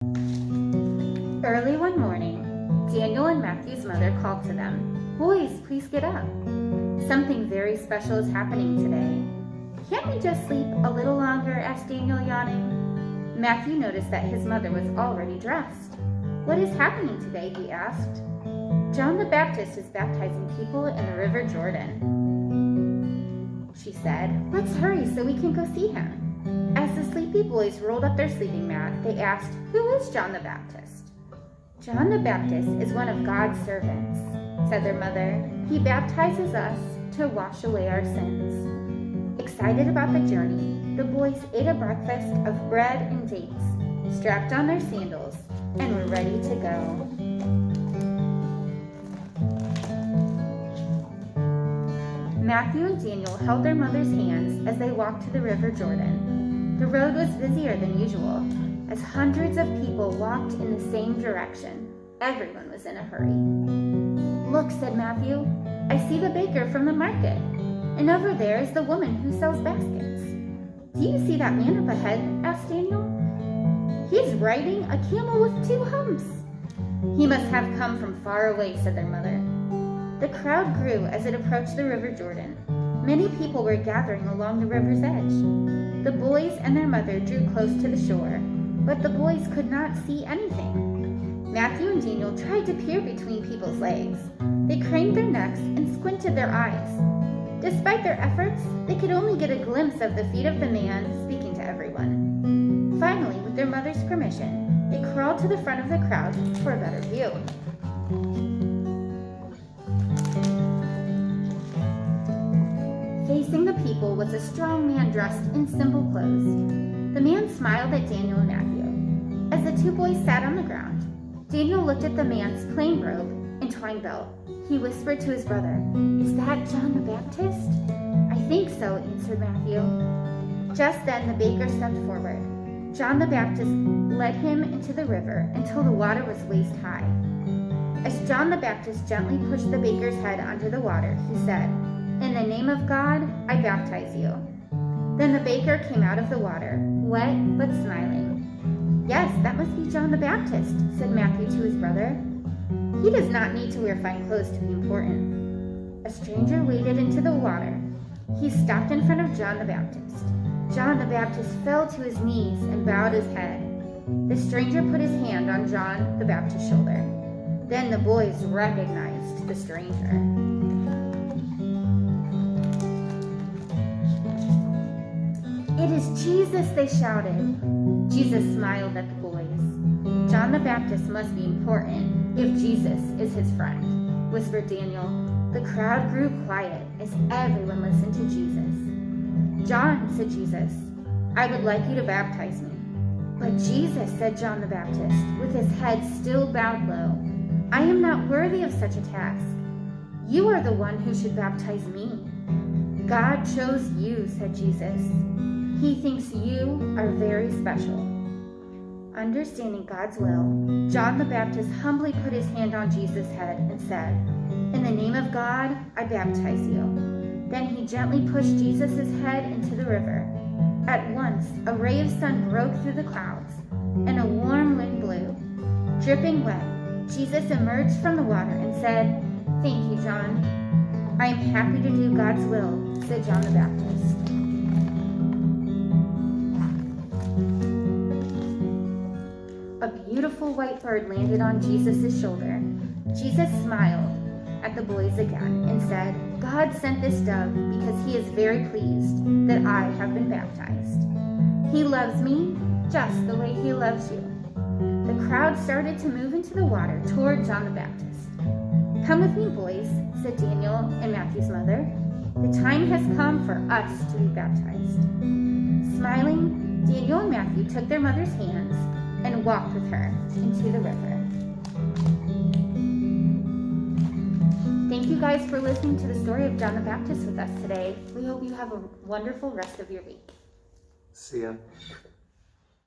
Early one morning, Daniel and Matthew's mother called to them, "Boys, please get up. Something very special is happening today." "Can't we just sleep a little longer?" asked Daniel, yawning. Matthew noticed that his mother was already dressed. "What is happening today?" he asked. "John the Baptist is baptizing people in the River Jordan," she said. "Let's hurry so we can go see him." As the sleepy boys rolled up their sleeping mat, they asked, "Who is John the Baptist?" "John the Baptist is one of God's servants," said their mother. "He baptizes us to wash away our sins." Excited about the journey, the boys ate a breakfast of bread and dates, strapped on their sandals, and were ready to go. Matthew and Daniel held their mother's hands as they walked to the River Jordan. The road was busier than usual, as hundreds of people walked in the same direction. Everyone was in a hurry. "Look," said Matthew, "I see the baker from the market, and over there is the woman who sells baskets." "Do you see that man up ahead?" asked Daniel. "He's riding a camel with 2 humps." "He must have come from far away," said their mother. The crowd grew as it approached the River Jordan. Many people were gathering along the river's edge. The boys and their mother drew close to the shore, but the boys could not see anything. Matthew and Daniel tried to peer between people's legs. They craned their necks and squinted their eyes. Despite their efforts, they could only get a glimpse of the feet of the man speaking to everyone. Finally, with their mother's permission, they crawled to the front of the crowd for a better view. Facing the people was a strong man dressed in simple clothes. The man smiled at Daniel and Matthew. As the 2 boys sat on the ground, Daniel looked at the man's plain robe and twine belt. He whispered to his brother, "Is that John the Baptist?" "I think so," answered Matthew. Just then the baker stepped forward. John the Baptist led him into the river until the water was waist high. As John the Baptist gently pushed the baker's head under the water, he said, "In the name of God, I baptize you." Then the baker came out of the water, wet but smiling. "Yes, that must be John the Baptist," said Matthew to his brother. "He does not need to wear fine clothes to be important." A stranger waded into the water. He stopped in front of John the Baptist. John the Baptist fell to his knees and bowed his head. The stranger put his hand on John the Baptist's shoulder. Then the boys recognized the stranger. "It is Jesus," they shouted. Jesus smiled at the boys. "John the Baptist must be important if Jesus is his friend," whispered Daniel. The crowd grew quiet as everyone listened to Jesus. "John," said Jesus, "I would like you to baptize me." "But Jesus," said John the Baptist, with his head still bowed low, "I am not worthy of such a task. You are the one who should baptize me." "God chose you," said Jesus. "He thinks you are very special." Understanding God's will, John the Baptist humbly put his hand on Jesus' head and said, "In the name of God, I baptize you." Then he gently pushed Jesus' head into the river. At once, a ray of sun broke through the clouds, and a warm wind blew. Dripping wet, Jesus emerged from the water and said, "Thank you, John." "I am happy to do God's will," said John the Baptist. A beautiful white bird landed on Jesus' shoulder. Jesus smiled at the boys again and said, "God sent this dove because he is very pleased that I have been baptized. He loves me just the way he loves you." The crowd started to move into the water toward John the Baptist. "Come with me, boys," said Daniel and Matthew's mother. "The time has come for us to be baptized." Smiling, Daniel and Matthew took their mother's hands and walked with her into the river. Thank you guys for listening to the story of John the Baptist with us today. We hope you have a wonderful rest of your week. See ya.